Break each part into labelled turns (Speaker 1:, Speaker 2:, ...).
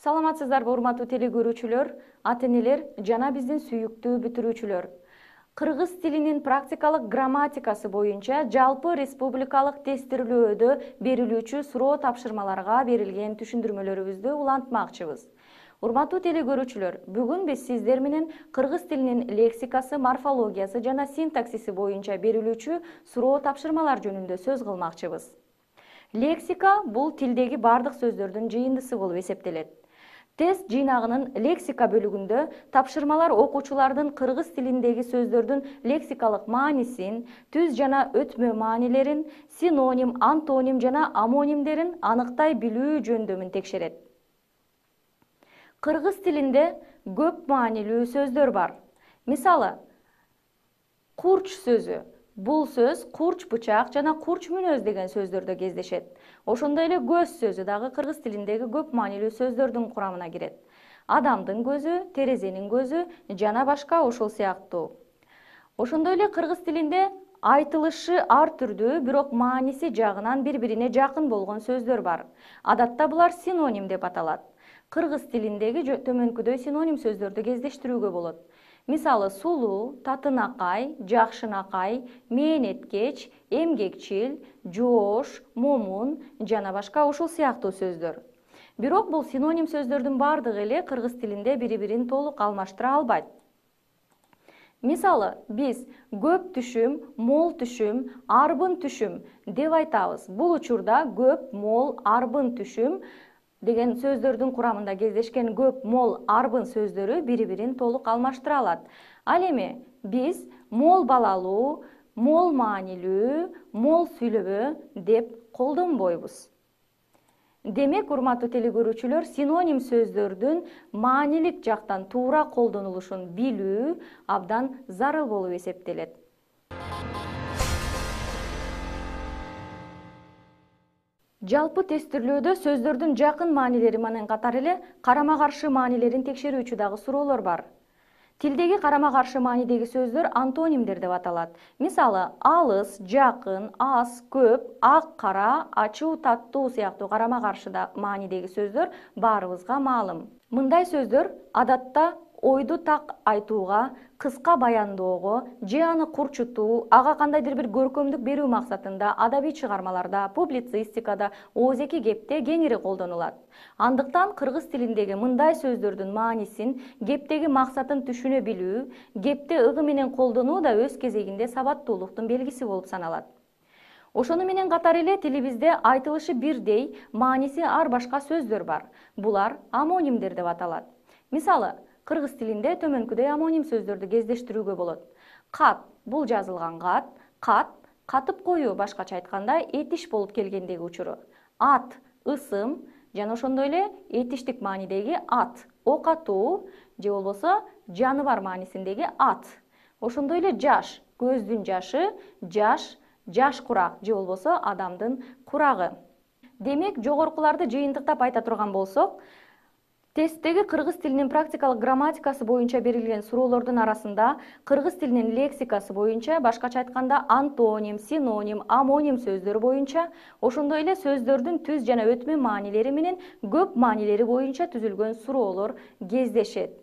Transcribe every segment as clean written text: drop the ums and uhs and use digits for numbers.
Speaker 1: Саламатсыздарбы урматтуу телекөрүүчүлөр, ата-энелер жана биздин сүйүктүү бүтүрүүчүлөр. Кыргыз тилинин практикалык грамматикасы боюнча жалпы республикалык тестирлөөдө берилүүчү суроо тапшырмаларга берилген түшүндүрмөлөрүбүздү улантмакчыбыз. Урматтуу телекөрүүчүлөр, бүгүн биз сиздер менен кыргыз тилинин лексикасы, морфологиясы жана синтаксиси боюнча берилүүчү суроо тапшырмалар жөнүндө сөз кылмакчыбыз. Лексика бул тилдеги бардык сөздөрдүн жыйындысы болуп эсептелет. Тест жыйнагынын лексика бөлүгүндө тапшырмалар окуучулардын кыргыз тилиндеги сөздөрдүн лексикалык маанисин, түз жана өтмө маанилерин, синоним, антоним жана амонимдерин аныктай билүү жөндөмүн текшерет. Кыргыз тилинде көп маанилүү сөздөр бар. Мисалы, курч сөзү. Бул сөз курч бычак жана курч мүнөз деген сөздөрдө кездешет. Ошондой эле көз сөзү дагы кыргыз тилиндеги көп маанилүү сөздөрдүн курамына кирет. Адамдын көзү, терезенин көзү жана башка ошол сыяктуу. Ошондой эле кыргыз тилинде айтылышы ар түрдүү, бирок мааниси жагынан бири-бирине жакын болгон сөздөр бар. Адатта булар синоним деп аталат. Кыргыз тилиндеги төмөнкүдөй синоним сөздөрдү кездештирүүгө болот. Мисалы, сулуу, татынакай, жакшынакай, мээнеткеч, эмгекчил, жоош, момун жана башка ушул сыяктуу сөздөр. Бирок бул синоним сөздөрдүн бардыгы эле кыргыз тилинде бири-бирин толук алмаштыра албайт. Мисалы, биз көп түшүм, мол түшүм, арбын түшүм деп айтабыз. Бул учурда көп, мол, арбын түшүм деген сөздөрдүн курамында кездешкен көп, мол, арбын сөздөрү бири-бирин толук алмаштыра алат. Ал эми биз мол балалуу, мол маанилүү, мол сүйлөбө деп колдонбойбуз. Демек, урматтуу телекөрүүчүлөр, синоним сөздөрдүн маанилик жактан туура колдонулушун билүү абдан зарыл болуп эсептелет. Жалпы тестирлөөдө сөздөрдүн жакын маанилери менен катар эле карама-каршы маанилерин текшерүүчү дагы суроолор бар. Тилдеги карама-каршы маанидеги сөздөр антонимдер деп аталат. Мисалы, алыс, жакын, аз, көп, ак, кара, ачуу, таттуу сыяктуу карама-каршы маанидеги сөздөр баарыбызга маалым. Мындай сөздөр адатта ойду так айтууга, кыска баяндоого, же аны курчутуу, ага кандайдыр бир көркөмдүк берүү максатында адабий чыгармаларда, публицистикада, оозеки кепте кеңири колдонулат. Андыктан кыргыз тилиндеги мындай сөздөрдүн маанисин, кептеги максатын түшүнө билүү, кепти ыгы менен колдонуу да өз кезегинде сабаттуулуктун белгиси болуп саналат. Ошону менен катар эле тилибизде айтылышы бирдей, мааниси ар башка сөздөр бар. Булар амонимдер деп аталат. Мисалы, кыргыз тилинде төмөнкүдөй амоним сөздөрдү кездештирүүгө болот. Кат — бул жазылган кат, кат — катып коюу, башкача айтканда этиш болуп келгендеги учуру. Ат — ысым жана ошондой эле этиштик маанидеги ат, ок атуу же болбосо жаныбар маанисиндеги ат. Ошондой эле жаш — көздүн жашы, жаш, жаш курак же болбосо адамдын курагы. Демек, жогоркуларды жыйынтыктап айта турган болсок, тесттеги кыргыз тилинин практикалык грамматикасы боюнча берилген суроолордун арасында кыргыз тилинин лексикасы боюнча, башкача айтканда антоним, синоним, амоним сөздөр боюнча, ошондой эле сөздөрдүн түз жана өтмө маанилери менен көп маанилери боюнча түзүлгөн суроолор кездешет.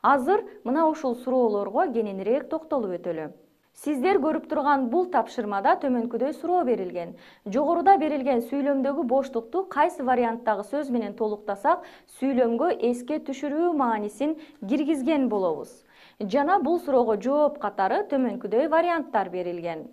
Speaker 1: Азыр мына ушул суроолорго кененирээк токтолуп өтөлү. Сиздер көрүп турган бул тапшырмада төмөнкүдөй суроо берилген. Жогоруда берилген сүйлөмдөгү боштукту кайсы варианттагы сөз менен толуктасак, сүйлөмгө эске түшүрүү маанисин киргизген болобуз. Жана бул суроого жооп катары төмөнкүдөй варианттар берилген.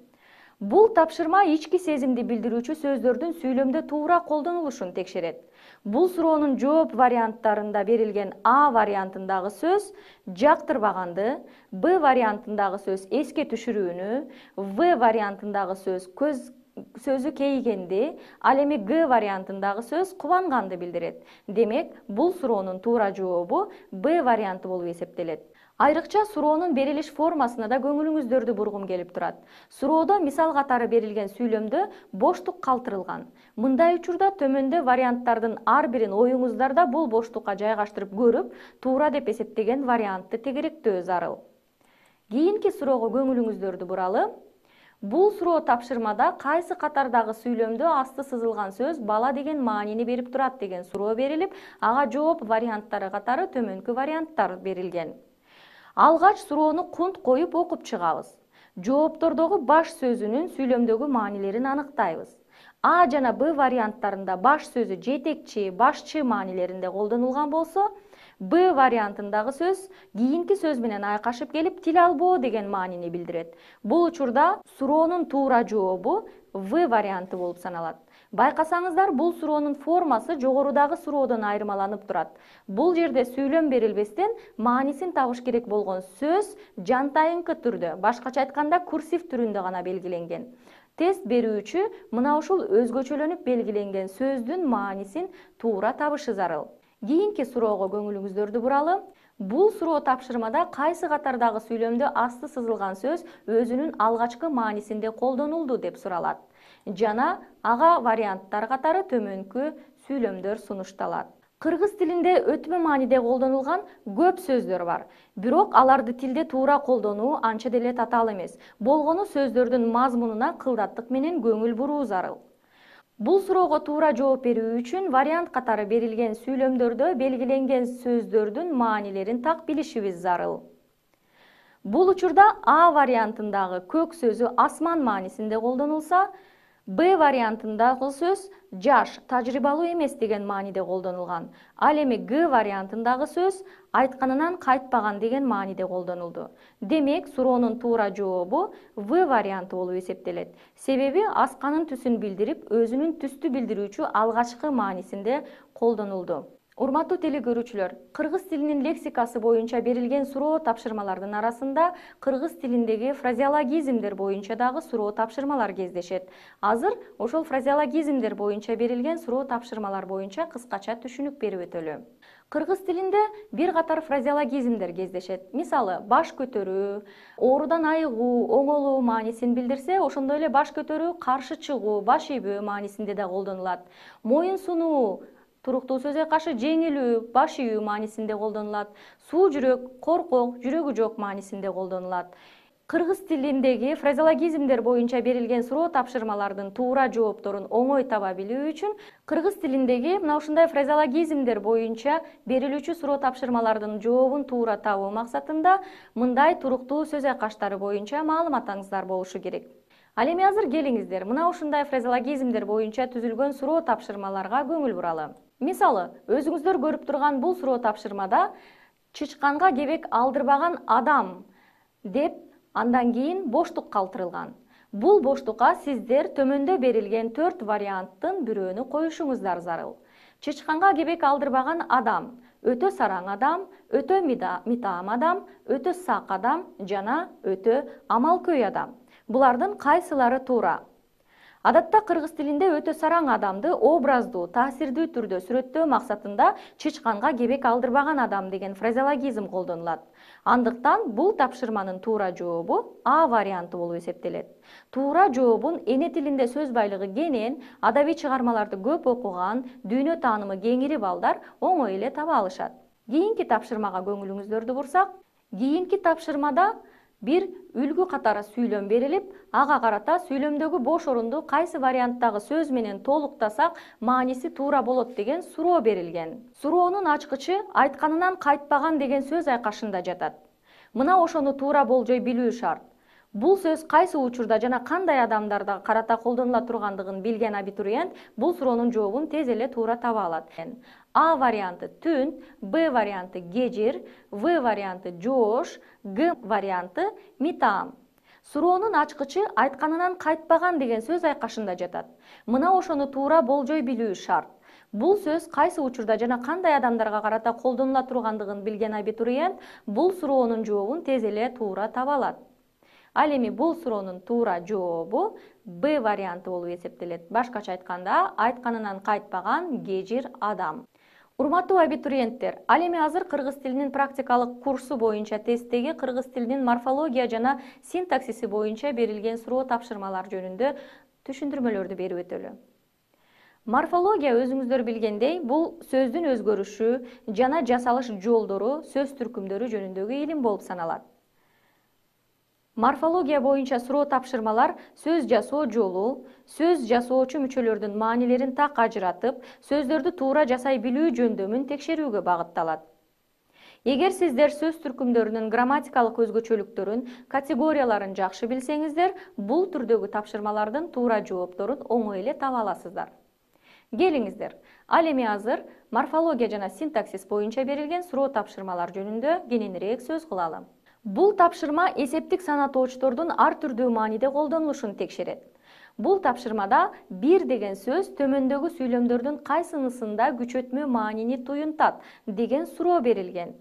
Speaker 1: Бул тапшырма ички сезимди билдирүүчү сөздөрдүн сүйлөмдө туура колдонулушун текшерет. Бул суроонун жооп варианттарында берилген А вариантындагы сөз жактырбаганды, Б вариантындагы сөз эске түшүрүүнү, В вариантындагы сөзү кейгенди, ал эми Г вариантындагы сөз кубанганды билдирет. Демек, бул суроонун туура жообу Б варианты болуп эсептелет. Айрыкча суроонун берилиш формасына да көңүлүңүздөрдү бургум келип турат. Суроодо мисал катары берилген сүйлөмдө боштук калтырылган. Мындай учурда төмөндө варианттардын ар бирин оюңуздарда бул боштукка жайгаштырып көрүп, туура деп эсептеген вариантты тегеректөө зарыл. Кийинки суроого көңүлүңүздөрдү буралы. Бул суроо тапшырмада кайсы катардагы сүйлөмдө асты сызылган сөз бала деген маанини берип турат деген суроо берилип, ага жооп варианттары катары төмөнкү варианттар берилген. Алгач суроону кунт коюп окуп чыгабыз. Жооптордогу баш сөзүнүн сүйлөмдөгү маанилерин аныктайбыз. А жана Б варианттарында баш сөзү жетекчи, башчы маанилеринде колдонулган болсо, Б вариантындагы сөз кийинки сөз менен айкашып келип тил албоо деген маанини билдирет. Бул учурда суроонун туура жообу В варианты болуп саналат. Байкасаңыздар, бул суроонун формасы жогорудагы суроодон айырмаланып турат. Бул жерде сүйлөм берилбестен маанисин табыш керек болгон сөз жантайыңкы түрдө, башкача айтканда курсив түрүндө гана белгиленген. Тест берүүчү мына ушул өзгөчөлөнүп белгиленген сөздүн маанисин туура табышы зарыл. Кийинки суроого көңүлүңүздөрдү буралы. Бул суроо тапшырмада кайсы катардагы сүйлөмдө асты сызылган сөз өзүнүн алгачкы маанисинде колдонулду деп суралат. Жана ага варианттар катары төмөнкү сүйлөмдөр сунушталат. Кыргыз тилинде өтмө мааниде колдонулган көп сөздөр бар. Бирок аларды тилде туура колдонуу анча деле татаал эмес. Болгону сөздөрдүн мазмунуна кылдаттык менен көңүл буруу зарыл. Бул суроого туура жооп берүү үчүн вариант катары берилген сүйлөмдөрдө белгиленген сөздөрдүн маанилерин так билишибиз зарыл. Бул учурда А вариантындагы көк сөзү асман маанисинде колдонулса, Б вариантындагы сөз жаш, тажрыйбалуу эмес деген мааниде колдонулган. Ал эми Г вариантындагы сөз айтканынан кайтпаган деген мааниде колдонулду. Демек, суроонун туура жообу В варианты болуп эсептелет. Себеби асканын түсүн билдирип, өзүнүн түстү билдирүүчү алгачкы маанисинде колдонулду. Урматтуу телекөрүүчүлөр, кыргыз тилинин лексикасы боюнча берилген суроо тапшырмалардын арасында кыргыз тилиндеги фразеологизмдер боюнча дагы суроо тапшырмалар кездешет. Азыр ошол фразеологизмдер боюнча берилген суроо тапшырмалар боюнча кыскача түшүнүк берип өтөлү. Кыргыз тилинде бир катар фразеологизмдер кездешет. Мисалы, баш көтөрүү, оорудан айыгуу, оңолуу маанисин билдирсе, ошондой эле баш көтөрүү, каршы чыгуу, баш ийбөө маанисинде да колдонулат. Моюн сунуу, туруктуу сөзгө каршы жеңилүү, баш ийүү маанисинде колдонулат. Суу жүрөк, коркок, жүрөгү жок маанисинде колдонулат. Кыргыз тилиндеги фразеологизмдер боюнча берилген суроо тапшырмалардын туура жоопторун оңой таба билүү үчүн кыргыз тилиндеги мына ушундай фразеологизмдер боюнча берилүүчү суроо тапшырмалардын жообун туура табуу максатында мындай туруктуу сөз айкаштары боюнча маалыматыңыздар болушу керек. Ал эми азыр келиңиздер, мына ушундай фразеологизмдер боюнча түзүлгөн суроо тапшырмаларга көңүл буралы. Мисалы, өзүңүздөр көрүп турган бул суроо тапшырмада чычканга кебек алдырбаган адам деп андан кийин боштук калтырылган. Бул боштукка сиздер төмөндө берилген 4 варианттын бирөөнү коюшуңуздар зарыл. Чычканга кебек алдырбаган адам, өтө сараң адам, өтө митаам адам, өтө сак адам жана өтө амалкөй адам. Булардын кайсылары туура? Адатта кыргыз тилинде өтө сараң адамды образдуу, таасирдүү түрдө сүрөттөө максатында чычканга кебек алдырбаган адам деген фразеологизм колдонулат. Андыктан бул тапшырманын туура жообу А варианты болуп эсептелет. Туура жообун эне тилинде сөз байлыгы кенен, адабий чыгармаларды көп окуган, дүйнө таанымы кеңири балдар оңой эле таба алышат. Кийинки тапшырмага көңүлүңүздөрдү бурсак, кийинки тапшырмада бир үлгү катары сүйлөм берилип, ага карата сүйлөмдөгү бош орунду кайсы варианттагы сөз менен толуктасак мааниси туура болот деген суроо берилген. Суроонун ачкычы айтканынан кайтпаган деген сөз айкашында жатат. Мына ошону туура болжой билүү шарт. Бул сөз кайсы учурда жана кандай адамдарга карата колдонула тургандыгын билген абитуриент бул суроонун жообун тез эле туура таба алат. А варианты түн, Б варианты кежир, В варианты жоош, Г варианты митаам. Суроонун ачкычы айтканынан кайтпаган деген сөз айкашында жатат. Мына ошону туура болжой билүү шарт. Бул сөз кайсы учурда жана кандай адамдарга карата колдонула тургандыгын билген абитуриент бул суроонун жообун тез эле туура таба алат. Ал эми бул суроонун туура жообу Б варианты болуп эсептелет. Башкача айтканда, айтканынан кайтпаган кежир адам. Урматтуу абитуриенттер, ал эми азыр кыргыз тилинин практикалык курсу боюнча тесттеги кыргыз тилинин морфология жана синтаксиси боюнча берилген суроо тапшырмалар жөнүндө түшүндүрмөлөрдү берип өтөлү. Морфология өзүңүздөр билгендей, бул сөздүн өзгөрүшү жана жасалыш жолдору, сөз түркүмдөрү жөнүндөгү илим болуп саналат. Морфология боюнча суроо тапшырмалар сөз жасоо жолу, сөз жасоочу мүчөлөрдүн маанилерин так ажыратып, сөздөрдү туура жасай билүү жөндөмүн текшерүүгө багытталат. Эгер сиздер сөз түркүмдөрүнүн грамматикалык өзгөчөлүктөрүн, категорияларын жакшы билсеңиздер, бул түрдөгү тапшырмалардын туура жоопторун оңой эле таба аласыздар. Келиңиздер, ал эми азыр морфология жана синтаксис боюнча берилген суроо тапшырмалар жөнүндө кененирээк сөз кылалы. Бул тапшырма эсептик санатоочтордун ар түрдүү мааниде колдонулушун текшерет. Бул тапшырмада бир деген сөз төмөндөгү сүйлөмдөрдүн кайсынысында күчөтмө маанини туюнтат деген суроо берилген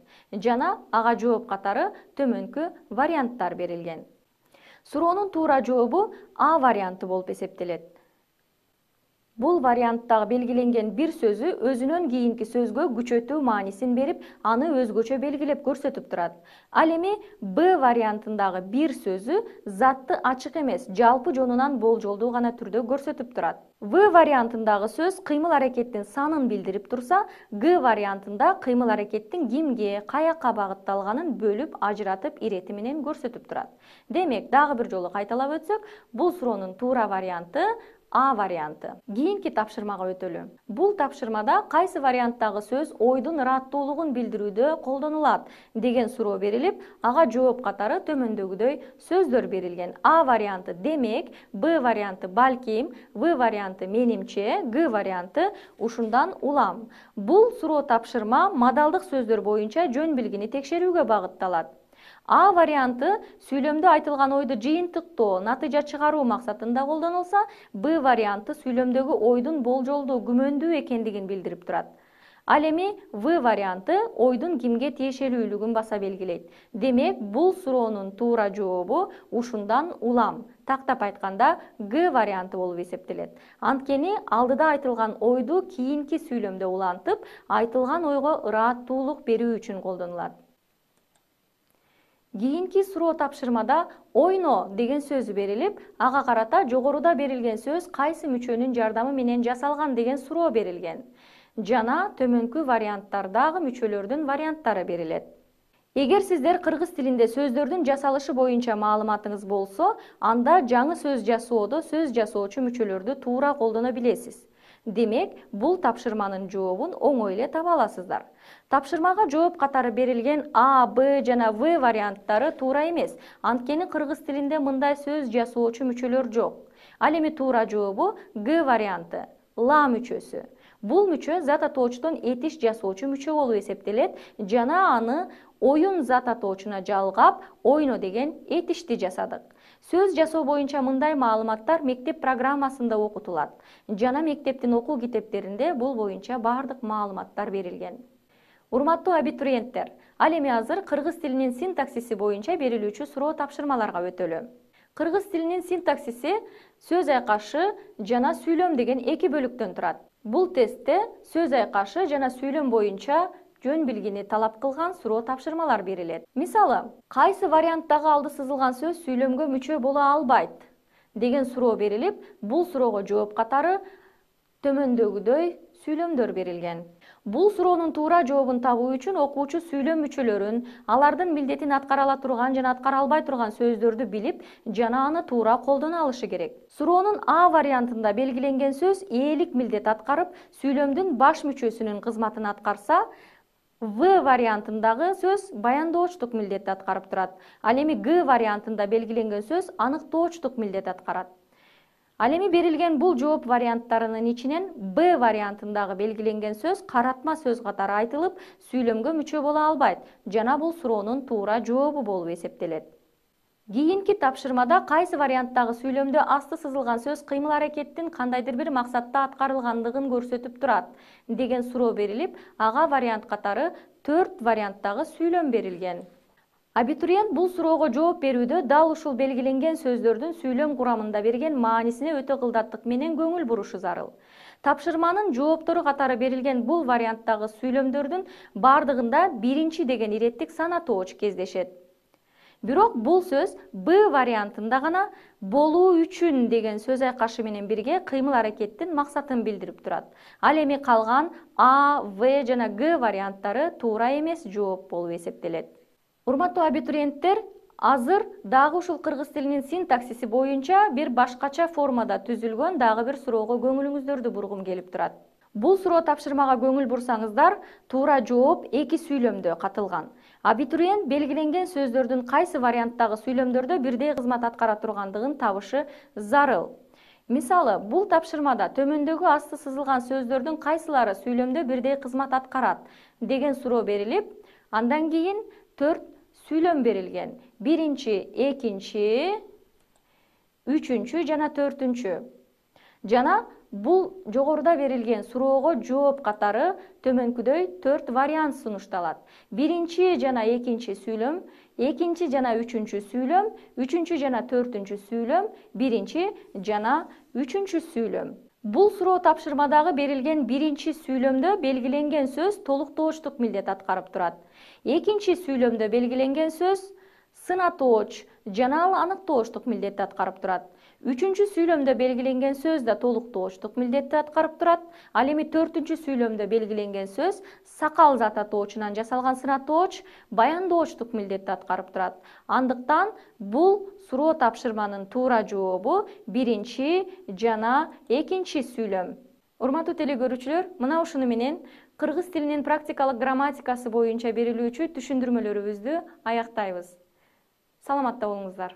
Speaker 1: жана ага жооп катары төмөнкү варианттар берилген. Суроонун туура жообу А варианты болуп эсептелет. Бул варианттагы белгиленген бир сөзү өзүнөн кийинки сөзгө күчөтүү маанисин берип, аны өзгөчө белгилеп көрсөтүп турат. Ал эми Б вариантындагы бир сөзү затты ачык эмес, жалпы жонунан болжолдуу гана түрдө көрсөтүп турат. В вариантындагы сөз кыймыл-аракеттин санын билдирип турса, Г вариантында кыймыл-аракеттин кимге, каяка багытталганын бөлүп, ажыратып, ирети менен көрсөтүп турат. Демек, дагы бир жолу кайталап өтсөк, бул суроонун туура варианты А варианты. Кийинки тапшырмага өтөлү. Бул тапшырмада кайсы варианттагы сөз ойдун ыраттуулугун билдирүүдө колдонулат деген суроо берилип, ага жооп катары төмөндөгүдөй сөздөр берилген. А варианты демек, Б варианты балким, В варианты менимче, Г варианты ушундан улам. Бул суроо тапшырма модалдык сөздөр боюнча жөн билгини текшерүүгө багытталат. А варианты сүйлөмдө айтылган ойду жыйынтыктоо, натыйжа чыгаруу максатында колдонулса, Б варианты сүйлөмдөгү ойдун болжолдуу, күмөндүү экендигин билдирип турат. Ал эми В варианты ойдун кимге тиешелүүлүгүн баса белгилейт. Демек, бул суроонун туура жообу ушундан улам. Тактап айтканда, Г варианты болуп эсептелет. Анткени алдыда айтылган ойду кийинки сүйлөмдө улантып, айтылган ойго ыраттуулук берүү үчүн колдонулат. Кийинки суроо тапшырмада ойно деген сөзү берилип, ага карата жогоруда берилген сөз кайсы мүчөнүн жардамы менен жасалган деген суроо берилген. Жана төмөнкү варианттардагы мүчөлөрдүн варианттары берилет. Эгер сиздер кыргыз тилинде сөздөрдүн жасалышы боюнча маалыматыңыз болсо, анда жаңы сөз жасоодо сөз жасоочу мүчөлөрдү туура колдоно билесиз. Демек, бул тапшырманын жообун оңой эле таба аласыздар. Тапшырмага жооп катары берилген А, Б жана В варианттары туура эмес. Анткени кыргыз тилинде мындай сөз жасоочу мүчөлөр жок. Ал эми туура жообу Г варианты, ла мүчөсү. Бул мүчө зат атоочтон этиш жасоочу мүчө болуп эсептелет жана аны оюн зат атоочуна жалгап, ойно деген этишти жасадык. Сөз жасоо боюнча мындай маалыматтар мектеп программасында окутулат. Жана мектептин окуу китептеринде бул боюнча бардык маалыматтар берилген. Урматтуу абитуриенттер, ал эми азыр кыргыз тилинин синтаксиси боюнча берилүүчү суроо тапшырмаларга өтөлү. Кыргыз тилинин синтаксиси сөз айкашы жана сүйлөм деген эки бөлүктөн турат. Бул тестте сөз айкашы жана сүйлөм боюнча жөн билгини талап кылган суроо тапшырмалар берилет. Мисалы, кайсы варианттагы алды сызылган сөз сүйлөмгө мүчө боло албайт деген суроо берилип, бул суроого жооп катары төмөндөгүдөй сүйлөмдөр берилген. Бул суроонун туура жообун табуу үчүн окуучу сүйлөм мүчөлөрүн, алардын милдетин аткара ала турган жана аткара албай турган сөздөрдү билип, жана аны туура колдоно алышы керек. Суроонун А вариантында белгиленген сөз ээлик милдет аткарып, сүйлөмдүн баш мүчөсүнүн кызматын аткарса, В вариантындагы сөз баяндоочтук милдетти аткарып турат. Ал эми Г вариантында белгиленген сөз аныктоочтук милдет аткарат. Ал эми берилген бул жооп варианттарынын ичинен Б вариантындагы белгиленген сөз каратма сөз катары айтылып, сүйлөмгө мүчө боло албайт жана бул суроонун туура жообу болуп эсептелет. Кийинки тапшырмада кайсы варианттагы сүйлөмдө асты сызылган сөз кыймыл-аракеттин кандайдыр бир максатта аткарылгандыгын көрсөтүп турат деген суроо берилип, ага вариант катары 4 варианттагы сүйлөм берилген. Абитуриент бул суроого жооп берүүдө дал ушул белгиленген сөздөрдүн сүйлөм курамында берген маанисине өтө кылдаттык менен көңүл бурушу зарыл. Тапшырманын жооптору катары берилген бул варианттагы сүйлөмдөрдүн бардыгында биринчи деген иреттик санатооч кездешет. Бирок бул сөз Б вариантында гана болуу үчүн деген сөз айкашы менен бирге кыймыл-аракеттин максатын билдирип турат. Ал эми калган А, В жана Г варианттары туура эмес жооп болуп эсептелет. Урматтуу абитуриенттер, Азыр дагы ушул кыргыз тилинин синтаксиси боюнча бир башкача формада түзүлгөн дагы бир суроого көңүлүңүздөрдү бургум келип турат. Бул суроо тапшырмага көңүл бурсаңыздар, туура жооп 2 сүйлөмдө катылган. Абитуриент белгиленген сөздөрдүн кайсы варианттагы сүйлөмдөрдө бирдей кызмат аткара тургандыгын табышы зарыл. Мисалы, бул тапшырмада төмөндөгү асты сызылган сөздөрдүн кайсылары сүйлөмдө бирдей кызмат аткарат деген суроо берилип, андан кийин 4 сүйлөм берилген. Биринчи, экинчи, үчүнчү жана 4-чү. Жана бул жогоруда берилген суроого жооп катары төмөнкүдөй 4 вариант сунушталат. Биринчи жана экинчи сүйлөм, экинчи жана үчүнчү сүйлөм, үчүнчү жана 4-чү сүйлөм, биринчи жана 3-чү сүйлөм. Бул суроо тапшырмадагы берилген биринчи сүйлөмдө белгиленген сөз толуктоочтук милдет аткарып турат. Экинчи сүйлөмдө белгиленген сөз сынатооч жана ал аныктоочтук милдетти аткарып турат. Үчүнчү сүйлөмдө белгиленген сөз да толуктоочтук милдетти аткарып турат. Ал эми 4-чү сүйлөмдө белгиленген сөз сакал зат атоочунан жасалган сынатооч баяндоочтук милдетти аткарып турат. Андыктан бул суроо тапшырманын туура жообу биринчи жана экинчи сүйлөм. Урматтуу телекөрүүчүлөр, мына ушуну менен кыргыз тилинин практикалык грамматикасы боюнча берилүүчү түшүндүрмөлөрүбүздү аяктайбыз. Саламатта болуңуздар.